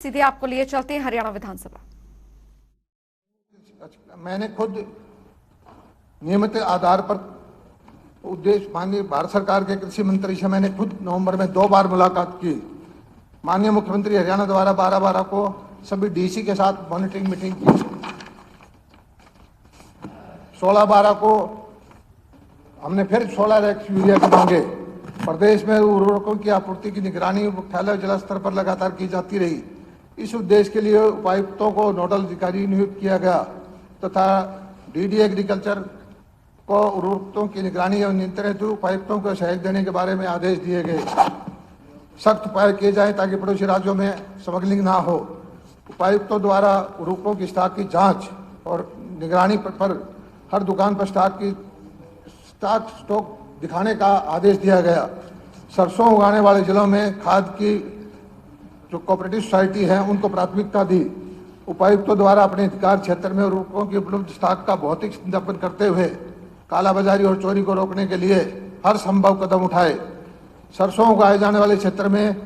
सीधे आपको लिए चलते हैं हरियाणा विधानसभा। मैंने खुद नियमित आधार पर उद्देश्य माननीय भारत सरकार के कृषि मंत्री से मैंने खुद नवंबर में 2 बार मुलाकात की। माननीय मुख्यमंत्री हरियाणा द्वारा 12/12 को सभी डीसी के साथ मॉनिटरिंग मीटिंग की। 16/12 को हमने फिर 16 रैक्स यूरिया के मांगे। प्रदेश में उर्वरकों की आपूर्ति की निगरानी मुख्यालय जिला स्तर पर लगातार की जाती रही। इस उद्देश्य के लिए उपायुक्तों को नोडल अधिकारी नियुक्त किया गया तथा डीडी एग्रीकल्चर को उर्वरकों की निगरानी एवं नियंत्रण हेतु उपायुक्तों को सहयोग देने के बारे में आदेश दिए गए। सख्त उपाय किए जाए ताकि पड़ोसी राज्यों में स्मगलिंग ना हो। उपायुक्तों द्वारा उर्वरकों की स्टॉक की जांच और निगरानी पर हर दुकान पर स्टॉक दिखाने का आदेश दिया गया। सरसों उगाने वाले जिलों में खाद की जो कोऑपरेटिव सोसाइटी है उनको प्राथमिकता दी। उपायुक्तों द्वारा अपने अधिकार क्षेत्र में उर्वरकों की उपलब्ध स्टॉक का भौतिक सत्यापन करते हुए कालाबाजारी और चोरी को रोकने के लिए हर संभव कदम उठाए। सरसों उगाए जाने वाले क्षेत्र में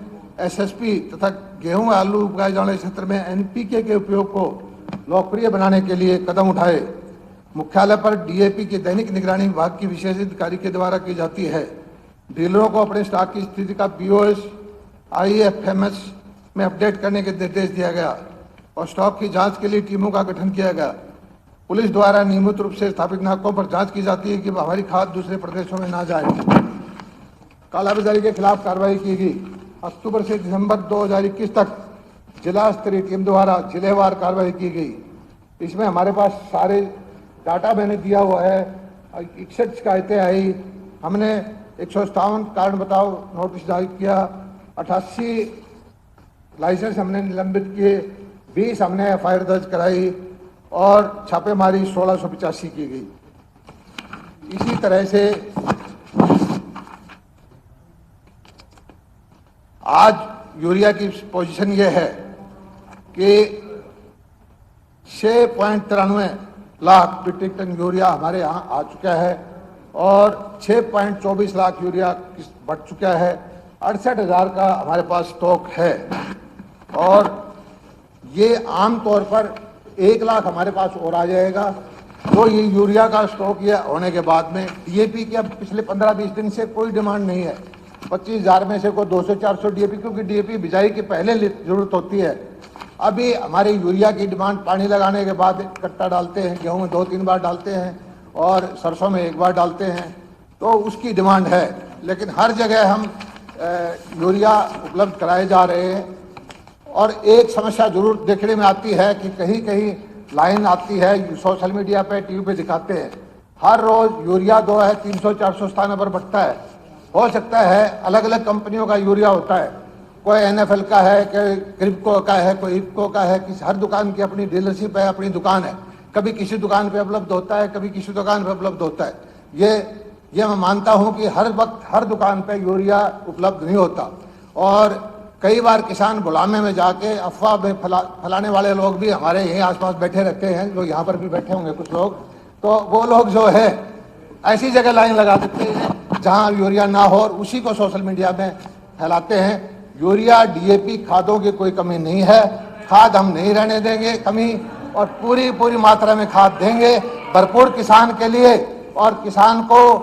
एसएसपी तथा गेहूं व आलू उगाए जाने वाले क्षेत्र में एनपीके के उपयोग को लोकप्रिय बनाने के लिए कदम उठाए। मुख्यालय पर डीएपी की दैनिक निगरानी विभाग की विशेष अधिकारी के द्वारा की जाती है। डीलरों को अपने स्टॉक की स्थिति का पीओएस IFMS में अपडेट करने के निर्देश दिया गया और स्टॉक की जांच के लिए टीमों का गठन किया गया। पुलिस द्वारा नियमित रूप से स्थापित नाकों पर जांच की जाती है कि हमारी खाद दूसरे प्रदेशों में ना जाए। कालाबाजारी के खिलाफ कार्रवाई की गई। अक्टूबर से दिसंबर 2021 तक जिला स्तरीय टीम द्वारा जिलेवार कार्रवाई की गई। इसमें हमारे पास सारे डाटा मैंने दिया हुआ है। 61 शिकायतें आई। हमने 157 कारण बताओ नोटिस जारी किया। 88 लाइसेंस हमने निलंबित किए। 20 हमने FIR दर्ज कराई और छापेमारी 1685 की गई। इसी तरह से आज यूरिया की पोजीशन ये है कि 6.93 लाख मीट्रिक टन यूरिया हमारे यहाँ आ चुका है और 6.24 लाख यूरिया बढ़ चुका है। 68,000 का हमारे पास स्टॉक है और ये आम तौर पर 1 लाख हमारे पास और आ जाएगा। तो ये यूरिया का स्टॉक ये होने के बाद में डीएपी की अब पिछले 15-20 दिन से कोई डिमांड नहीं है। 25,000 में से कोई 200-400 डीएपी, क्योंकि डीएपी बिजाई के पहले जरूरत होती है। अभी हमारे यूरिया की डिमांड पानी लगाने के बाद कट्टा डालते हैं, गेहूं में 2-3 बार डालते हैं और सरसों में 1 बार डालते हैं, तो उसकी डिमांड है। लेकिन हर जगह हम यूरिया उपलब्ध कराए जा रहे हैं। और एक समस्या जरूर देखने में आती है कि कहीं कहीं लाइन आती है, सोशल मीडिया पे टीवी पे दिखाते हैं, हर रोज यूरिया 2 है 300-400 स्थानों पर बढ़ता है। हो सकता है अलग अलग कंपनियों का यूरिया होता है, कोई NFL का है, कोई क्रिप्को का है, कोई इफ्को का है। हर दुकान की अपनी डीलरशिप है, अपनी दुकान है। कभी किसी दुकान पे उपलब्ध होता है, कभी किसी दुकान पे उपलब्ध होता है। ये मैं मानता हूं कि हर वक्त हर दुकान पे यूरिया उपलब्ध नहीं होता और कई बार किसान गुलामे में जाके अफवाह में फैलाने वाले लोग भी हमारे यहीं आसपास बैठे रहते हैं, जो यहाँ पर भी बैठे होंगे कुछ लोग। तो वो लोग जो है ऐसी जगह लाइन लगा देते हैं जहाँ यूरिया ना हो और उसी को सोशल मीडिया में फैलाते हैं। यूरिया डीएपी खादों की कोई कमी नहीं है। खाद हम नहीं रहने देंगे कमी, और पूरी मात्रा में खाद देंगे भरपूर किसान के लिए। और किसान को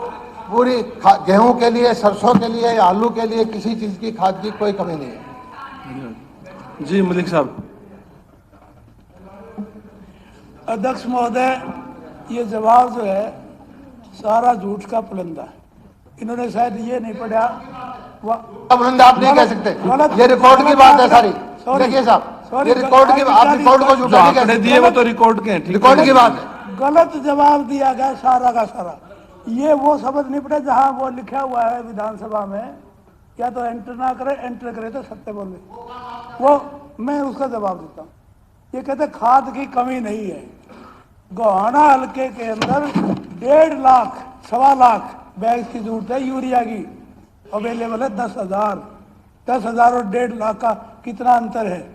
पूरी गेहूं के लिए, सरसों के लिए, आलू के लिए किसी चीज की खाद की कोई कमी नहीं है। जी मलिक साहब। अध्यक्ष महोदय, ये जवाब जो है सारा झूठ का पुलंदा है। इन्होंने शायद ये नहीं पढ़ा। पुलंदा आप नहीं कह सकते, ये रिकॉर्ड की बात है सारी। देखिए साहब, ये रिकॉर्ड की, आप रिकॉर्ड को झूठा नहीं कह सकते। दिए वो तो रिकॉर्ड के हैं, रिकॉर्ड की बात है। गलत जवाब दिया गया सारा का सारा। ये वो शब्द नहीं पढ़े जहाँ वो लिखा हुआ है विधानसभा में, या तो एंटर ना करे, एंटर करे तो सत्य बोले। वो मैं उसका जवाब देता हूँ। ये कहते खाद की कमी नहीं है। गोहाना हल्के के अंदर 1.5 लाख 1.25 लाख बैग की जरूरत है यूरिया की। अवेलेबल है 10,000। 10,000 और 1.5 लाख का कितना अंतर है,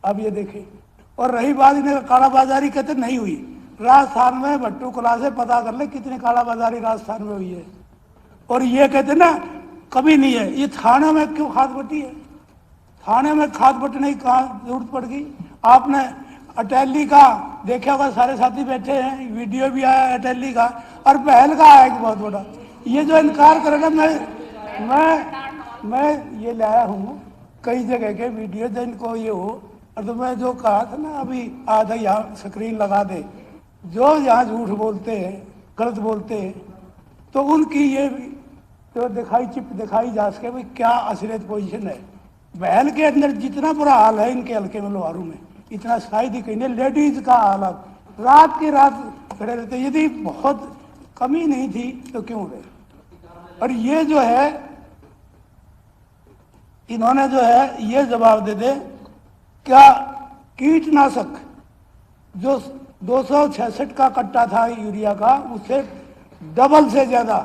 अब ये देखिए। और रही बात इन्हें कालाबाजारी, कहते नहीं हुई। राजस्थान में भट्टू कला से पता कर ले कितनी कालाबाजारी राजस्थान में हुई है। और ये कहते ना कमी नहीं है, ये थाना में क्यों खाद बटी है? थाने में खाद बटने की कहाँ जरूरत पड़ गई? आपने अटैली का देखा होगा, सारे साथी बैठे हैं, वीडियो भी आया अटैली का, और पहल का आया एक बहुत बड़ा। ये जो इनकार करे ना, मैं ये लाया हूँ कई जगह के वीडियो जिनको ये हो, और तो मैं जो कहा था ना अभी आधा यहाँ स्क्रीन लगा दे, जो यहाँ झूठ बोलते हैं, गलत बोलते हैं, तो उनकी ये तो दिखाई जा सके भाई क्या असलियत पोजीशन है। बहल के अंदर जितना बुरा हाल है इनके हल्के में, लोहारू में, इतना शायद ही कहीं नहीं। लेडीज का हालत रात की रात खड़े रहते, यदि बहुत कमी नहीं थी तो क्यों रहे। और ये जो है इन्होंने जो है ये जवाब दे दे, क्या कीटनाशक जो 266 का कट्टा था यूरिया का, उससे डबल से ज्यादा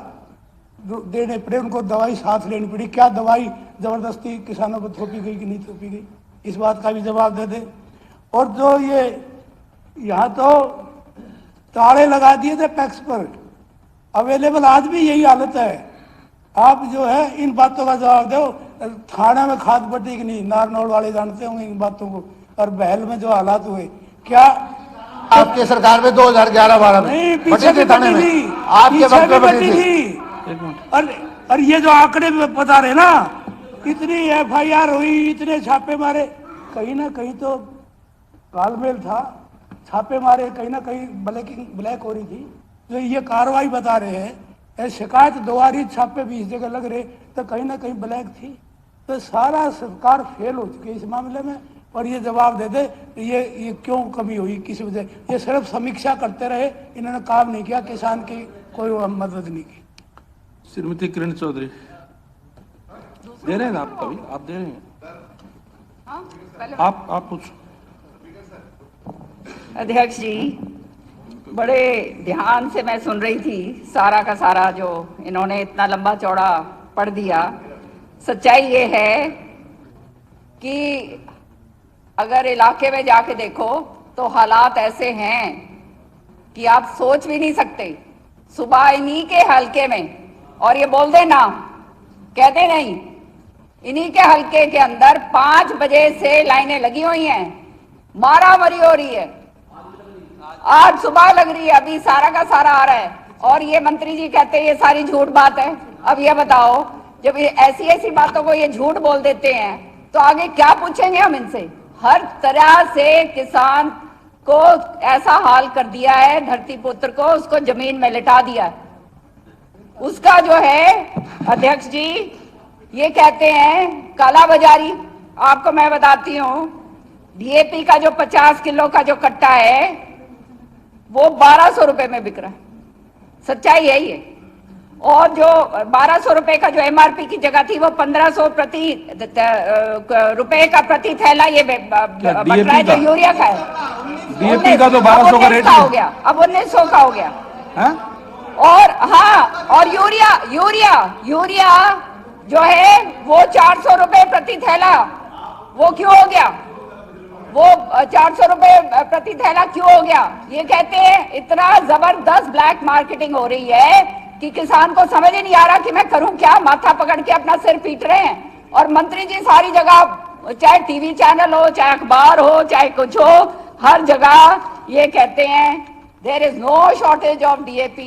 देने पड़े उनको, दवाई साथ लेनी पड़ी। क्या दवाई जबरदस्ती किसानों को थोपी गई कि नहीं थोपी गई, इस बात का भी जवाब दे दे। और जो ये यहाँ तो ताले लगा दिए थे पैक्स पर, अवेलेबल आज भी यही हालत है। आप जो है इन बातों का जवाब दो। थाना में खाद बटी कि नहीं, नारनौल वाले जानते होंगे इन बातों को। और बहल में जो हालात हुए, क्या आपके सरकार में 2011-12 में नहीं, बटी पीछे थी थाने में, आपके पीछे वक्त भी में बटी थी। एक मिनट। और ये जो आंकड़े बता रहे ना, इतनी FIR हुई, इतने छापे मारे, कहीं ना कहीं तो तालमेल था। छापे मारे, कहीं ना कहीं ब्लैक हो रही थी। जो ये कार्रवाई बता रहे हैं, शिकायत दोबारी छापे 20 जगह लग रहे, तो कहीं ना कहीं ब्लैक थी। तो सारा सरकार फेल हो चुकी है इस मामले में। और ये जवाब दे दे ये क्यों कमी हुई, किस वजह। ये सिर्फ समीक्षा करते रहे, इन्होंने काम नहीं किया, किसान की कोई मदद नहीं की। श्रीमती किरण चौधरी दे रहे हैं ना आप, कभी आप दे रहे हैं? आप पूछो। अध्यक्ष जी, बड़े ध्यान से मैं सुन रही थी सारा का सारा जो इन्होंने इतना लंबा चौड़ा पढ़ दिया। सच्चाई ये है कि अगर इलाके में जाके देखो तो हालात ऐसे हैं कि आप सोच भी नहीं सकते। सुबह इन्हीं के हलके में, और ये बोल दे ना, कहते नहीं, इन्हीं के हलके के अंदर 5 बजे से लाइनें लगी हुई हैं, मारामारी हो रही है। आज सुबह लग रही है, अभी सारा का सारा आ रहा है, और ये मंत्री जी कहते हैं ये सारी झूठ बात है। अब ये बताओ, जब ये ऐसी बातों को ये झूठ बोल देते हैं तो आगे क्या पूछेंगे हम इनसे। हर तरह से किसान को ऐसा हाल कर दिया है, धरती पुत्र को, उसको जमीन में लिटा दिया है। उसका जो है अध्यक्ष जी ये कहते हैं काला बाजारी। आपको मैं बताती हूँ, DAP का जो 50 किलो का जो कट्टा है वो 1200 रुपए में बिक रहा है। सच्चाई यही है। और जो 1200 रुपए का जो MRP की जगह थी वो 1500 रुपए का प्रति थैला ये बट रहा है जो यूरिया का है। DAP का तो 1200 का रेट हो गया, अब 1900 का हो गया है? और हाँ, और यूरिया जो है वो 400 रुपए प्रति थैला, वो क्यों हो गया? वो 400 रुपए प्रति थैला क्यों हो गया? ये कहते हैं इतना जबरदस्त ब्लैक मार्केटिंग हो रही है कि किसान को समझ ही नहीं आ रहा कि मैं करूं क्या। माथा पकड़ के अपना सिर पीट रहे हैं। और मंत्री जी सारी जगह, चाहे टीवी चैनल हो, चाहे अखबार हो, चाहे कुछ हो, हर जगह ये कहते हैं there is no shortage of DAP,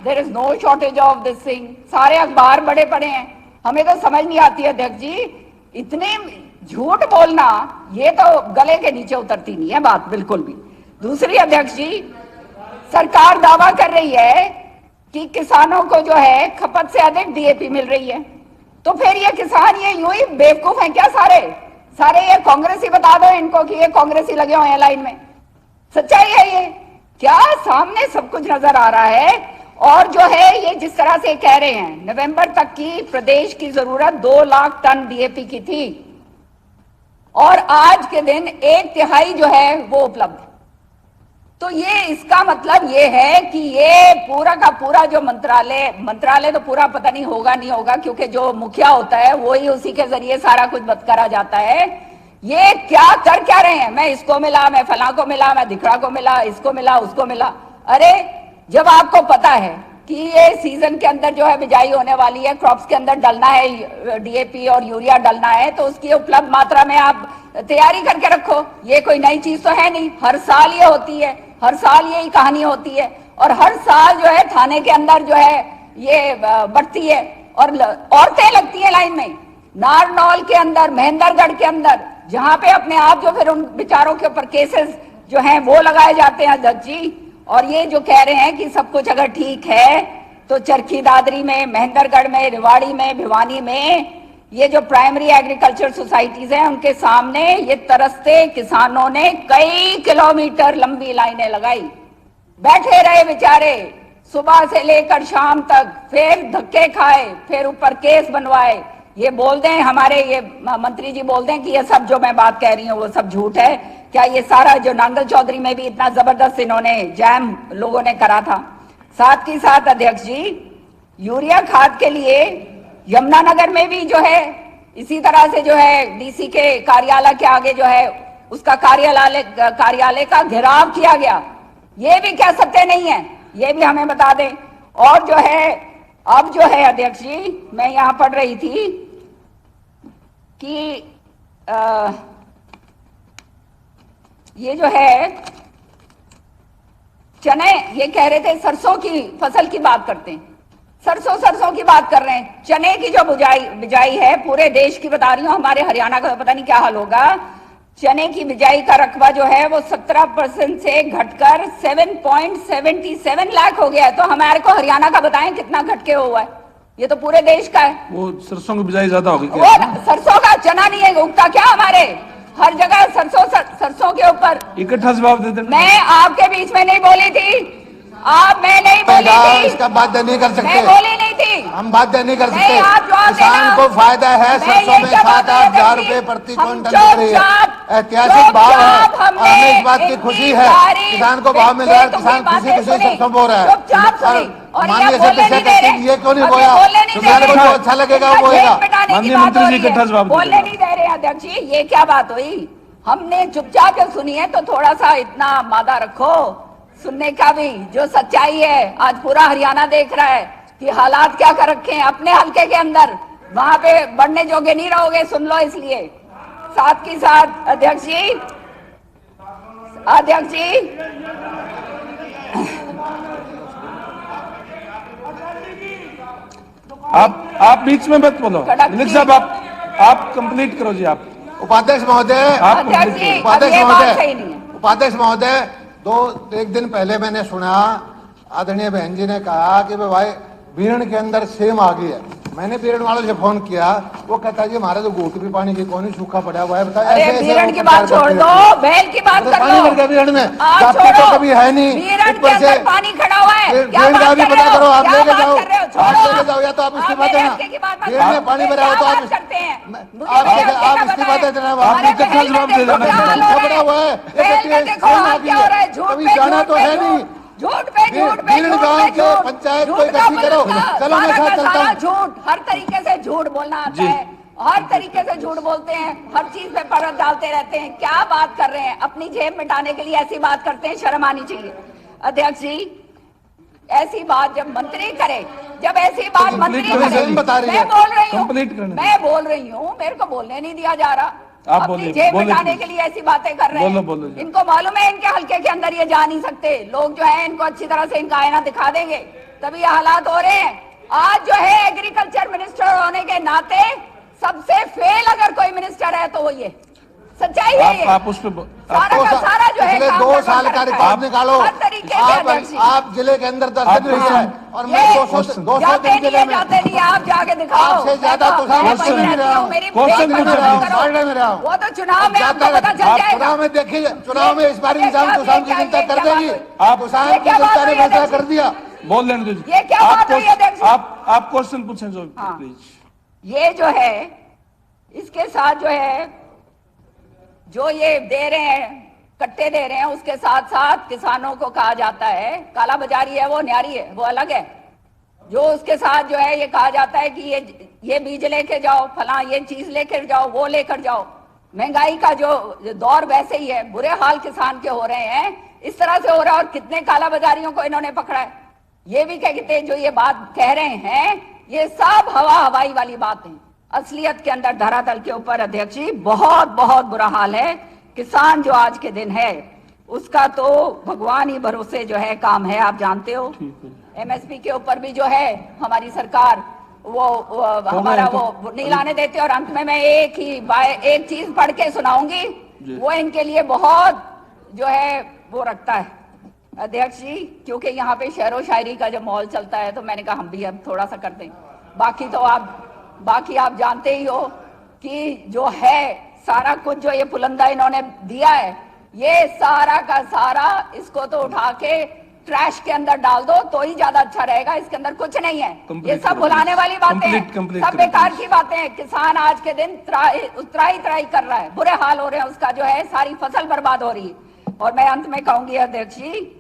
there is no shortage of this thing. सारे अखबार बड़े बड़े हैं। हमें तो समझ नहीं आती है अध्यक्ष जी, इतने झूठ बोलना, ये तो गले के नीचे उतरती नहीं है बात बिल्कुल भी। दूसरी अध्यक्ष जी, सरकार दावा कर रही है कि किसानों को जो है खपत से अधिक DAP मिल रही है। तो फिर ये किसान ये यूं ही बेवकूफ हैं क्या? सारे ये कांग्रेसी बता दो इनको कि ये कांग्रेसी लगे हुए हैं लाइन में। सच्चाई है ये क्या? सामने सब कुछ नजर आ रहा है। और जो है ये जिस तरह से कह रहे हैं, नवंबर तक की प्रदेश की जरूरत 2 लाख टन DAP की थी और आज के दिन 1/3 जो है वो उपलब्ध है। तो ये इसका मतलब ये है कि ये पूरा का पूरा जो मंत्रालय तो पूरा पता नहीं होगा क्योंकि जो मुखिया होता है वो ही उसी के जरिए सारा कुछ करा जाता है। ये कर क्या रहे हैं? मैं इसको मिला, मैं फला को मिला, मैं धिकड़ा को मिला, इसको मिला, उसको मिला। अरे जब आपको पता है कि ये सीजन के अंदर जो है बिजाई होने वाली है, क्रॉप्स के अंदर डलना है, डीएपी और यूरिया डलना है, तो उसकी उपलब्ध मात्रा में आप तैयारी करके रखो। ये कोई नई चीज तो है नहीं, हर साल ये होती है, हर साल यही कहानी होती है और हर साल जो है थाने के अंदर जो है ये बढ़ती है और औरतें लगती है लाइन में। नारनौल के अंदर, महेंद्रगढ़ के अंदर, जहां पे अपने आप जो फिर उन बेचारों के ऊपर केसेस जो हैं वो लगाए जाते हैं अध्यक्ष जी। और ये जो कह रहे हैं कि सब कुछ अगर ठीक है तो चरखी दादरी में, महेंद्रगढ़ में, रेवाड़ी में, भिवानी में ये जो प्राइमरी एग्रीकल्चर सोसाइटीज हैं उनके सामने ये तरसते किसानों ने कई किलोमीटर लंबी लाइनें लगाई, बैठे रहे बेचारे सुबह से लेकर शाम तक, फिर धक्के खाए, फिर ऊपर केस बनवाए। ये बोल दें हमारे ये मंत्री जी बोल दें कि ये सब जो मैं बात कह रही हूँ वो सब झूठ है क्या? ये सारा जो नांगल चौधरी में भी इतना जबरदस्त इन्होंने जैम लोगों ने करा था। साथ ही साथ अध्यक्ष जी यूरिया खाद के लिए यमुनानगर में भी जो है इसी तरह से जो है डीसी के कार्यालय के आगे जो है उसका कार्यालय का घेराव किया गया। ये भी क्या सत्य नहीं है? ये भी हमें बता दें। और जो है अब जो है अध्यक्ष जी मैं यहां पढ़ रही थी कि ये जो है चने, ये कह रहे थे सरसों की फसल की बात करते हैं, सरसों की बात कर रहे हैं। चने की जो बिजाई है पूरे देश की बता रही हूँ, हमारे हरियाणा का पता नहीं क्या हाल होगा। चने की बिजाई का रकबा जो है वो 17% से घटकर 7.77 लाख हो गया है। तो हमारे को हरियाणा का बताएं कितना घट के हुआ है? ये तो पूरे देश का है। वो सरसों की बिजाई ज्यादा होगी क्या? वो सरसों का चना नहीं है उगता क्या? हमारे हर जगह सरसों के ऊपर इकट्ठा जवाब दे देना। मैं आपके बीच में नहीं बोली थी, मैं नहीं बोली थी, इसका बाध्य नहीं कर सकते, मैं बोली नहीं थी, हम बाध्य नहीं कर सकते। आप जवाब किसान को फायदा है, सरसों में 7-8 हजार रुपए प्रति क्विंटल मिल रही है, ऐतिहासिक भाव है और हमें इस बात की खुशी है। किसान को भाव मिल रहा है, किसान खुशी सरसों बो रहा है। और माननीय सदस्य ये क्यों नहीं बोया? किसान को जो अच्छा लगेगा वो बोलेगा। माननीय मंत्री जी इकट्ठा जवाब बोलने नहीं दे रहे अध्यक्ष जी, ये क्या बात हुई? हमने चुपचाप जब सुनी है तो थोड़ा सा इतना मादा रखो सुनने का भी। जो सच्चाई है आज पूरा हरियाणा देख रहा है कि हालात क्या कर रखे हैं अपने हलके के अंदर, वहां पे बढ़ने जोगे नहीं रहोगे, सुन लो। इसलिए साथ ही साथ अध्यक्ष जी आप बीच में मत बोलो। मिनिस्टर साहब आप कंप्लीट करो जी। आप उपाध्यक्ष महोदय, उपाध्यक्ष महोदय, एक दिन पहले मैंने सुना आदरणीय बहन जी ने कहा कि भाई बीरण के अंदर सेम आ गई है। मैंने बीरण वालों से फोन किया, वो कहता जी हमारे तो घूट भी पानी की कौन सूखा पड़ा हुआ है। बताया बीरण की बात छोड़ दो, बैल की बात कर लो। बीरण में तो कभी है नहीं, ऊपर से पानी खड़ा हुआ है। बीरण का भी पता करो, आप लेके जाओ, या तो आप इस्तीफा देना। बीरण में पानी भरा हो तो आप इस्तीफा दे देना। जवाब दे देना। पड़ा हुआ है, कभी जाना तो है नहीं। झूठ पे गांव के पंचायत को इकट्ठी करो, चलो मैं साथ चलता हूं। झूठ, हर तरीके से झूठ बोलना आता है, हर तरीके से झूठ बोलते हैं, हर चीज पे परत डालते रहते हैं। क्या बात कर रहे हैं? अपनी जेब मिटाने के लिए ऐसी बात करते हैं, शर्म आनी चाहिए। अध्यक्ष जी ऐसी बात जब मंत्री करे, जब ऐसी बात मंत्री करे, मैं बोल रही हूँ, मेरे को बोलने नहीं दिया जा रहा। आप अपनी जेब मिटाने के लिए ऐसी बातें कर रहे हैं। इनको मालूम है इनके हल्के के अंदर ये जा नहीं सकते। लोग जो है इनको अच्छी तरह से इनका आईना दिखा देंगे, तभी ये हालात हो रहे हैं। आज जो है एग्रीकल्चर मिनिस्टर होने के नाते सबसे फेल अगर कोई मिनिस्टर है तो वो ये सच्चाई है। ये आप उस पे सारा जो है 2 साल का रिकॉर्ड निकालो। आप जिले के अंदर 10 दिन हुई है और मैं 200 दिन जिले में जाते नहीं। आप जाके दिखाओ। आपसे ज्यादा तो वो तो चुनाव में आपको पता चल जाएगा। चुनाव में देखिए, चुनाव में इस बार निजाम तुषार की चिंता कर देगी। आप तुषार की जनता ने फैसला कर दिया। बोल लेने दीजिए। ये क्या बात हुई अध्यक्ष? आप क्वेश्चन पूछें जो प्लीज। ये जो है इसके साथ जो है जो ये दे रहे हैं, कट्टे दे रहे हैं, उसके साथ साथ किसानों को कहा जाता है काला बाजारी है, वो न्यारी है, वो अलग है। जो उसके साथ जो है ये कहा जाता है कि ये बीज लेके जाओ, फला ये चीज लेकर जाओ, वो लेकर जाओ। महंगाई का जो दौर वैसे ही है, बुरे हाल किसान के हो रहे हैं, इस तरह से हो रहा है। और कितने काला बाजारियों को इन्होंने पकड़ा है, ये भी कहते हैं जो ये बात कह रहे हैं ये सब हवा हवाई वाली बात है। असलियत के अंदर धरातल के ऊपर अध्यक्ष जी बहुत बहुत बुरा हाल है। किसान जो आज के दिन है उसका तो भगवान ही भरोसे जो है काम है, आप जानते हो। एमएसपी के ऊपर भी जो है हमारी सरकार वो हमारा वो नहीं लाने देते। और अंत में मैं एक चीज पढ़ के सुनाऊंगी, वो इनके लिए बहुत जो है वो रखता है अध्यक्ष जी, क्योंकि यहाँ पे शेरो शायरी का जब माहौल चलता है तो मैंने कहा हम भी अब थोड़ा सा करते हैं। बाकी आप जानते ही हो कि जो है सारा कुछ जो ये पुलंदा इन्होंने दिया है, ये सारा का सारा इसको तो उठा के ट्रैश के अंदर डाल दो तो ही ज्यादा अच्छा रहेगा। इसके अंदर कुछ नहीं है, ये सब भुलाने वाली बातें हैं, सब बेकार की बातें हैं। किसान आज के दिन त्राई कर रहा है, बुरे हाल हो रहे हैं उसका, जो है सारी फसल बर्बाद हो रही है। और मैं अंत में कहूंगी अध्यक्ष जी,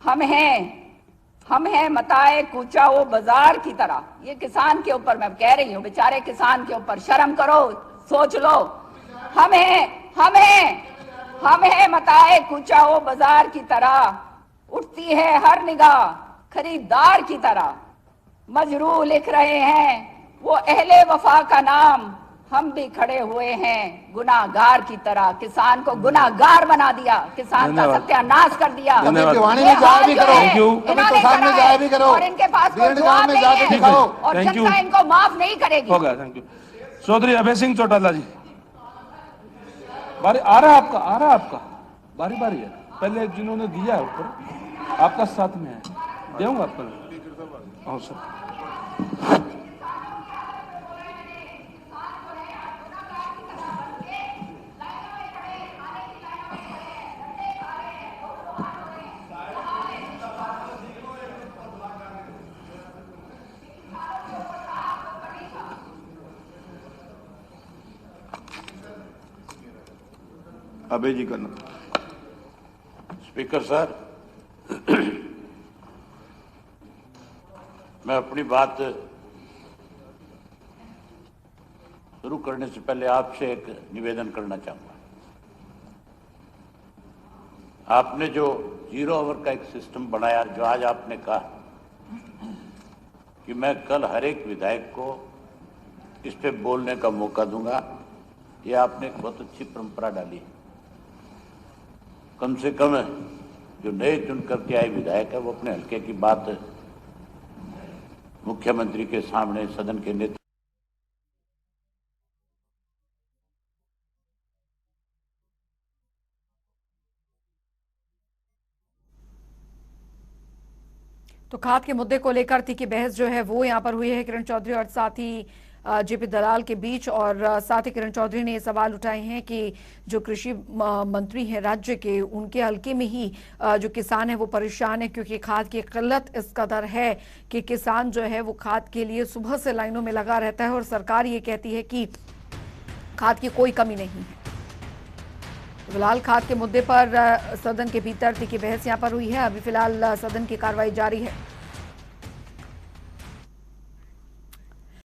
हम हैं मताए कूचा वो बाजार की तरह। ये किसान के ऊपर मैं कह रही हूँ, बेचारे किसान के ऊपर शर्म करो, सोच लो। हम हैं मताए कूचा वो बाजार की तरह, उठती है हर निगाह खरीदार की तरह। मजरू लिख रहे हैं वो अहले वफा का नाम, हम भी खड़े हुए हैं गुनाहगार की तरह। किसान को गुनाहगार बना दिया, किसान का सत्यानाश कर दिया। भिवानी में जाया भी करो, इन्होंने सामने जाया भी करो, और इनके पास कोई जवाब नहीं है और जनता इनको माफ नहीं करेगी। होगा। थैंक यू चौधरी अभय सिंह चौटाला जी। बारी आ रहा है आपका बारी है। पहले जिन्होंने दिया है ऊपर आपका साथ में है, दूंगा आपको। हाँ सर। अभय जी करना। स्पीकर सर, मैं अपनी बात शुरू करने से पहले आपसे एक निवेदन करना चाहूंगा। आपने जो 0 आवर का एक सिस्टम बनाया, जो आज आपने कहा कि मैं कल हर एक विधायक को इस पे बोलने का मौका दूंगा, ये आपने एक बहुत अच्छी परंपरा डाली। कम से कम जो नए चुन करके आए विधायक है वो अपने हल्के की बात मुख्यमंत्री के सामने सदन के नेतृत्व तो खाद के मुद्दे को लेकर तीखी बहस जो है वो यहाँ पर हुई है किरण चौधरी और साथ ही जेपी दलाल के बीच। और साथ ही किरण चौधरी ने ये सवाल उठाए हैं कि जो कृषि मंत्री हैं राज्य के, उनके हल्के में ही जो किसान है वो परेशान है, क्योंकि खाद की किल्लत इस कदर है कि किसान जो है वो खाद के लिए सुबह से लाइनों में लगा रहता है और सरकार ये कहती है कि खाद की कोई कमी नहीं है। फिलहाल खाद के मुद्दे पर सदन के भीतर तीखी बहस यहाँ पर हुई है। अभी फिलहाल सदन की कार्रवाई जारी है।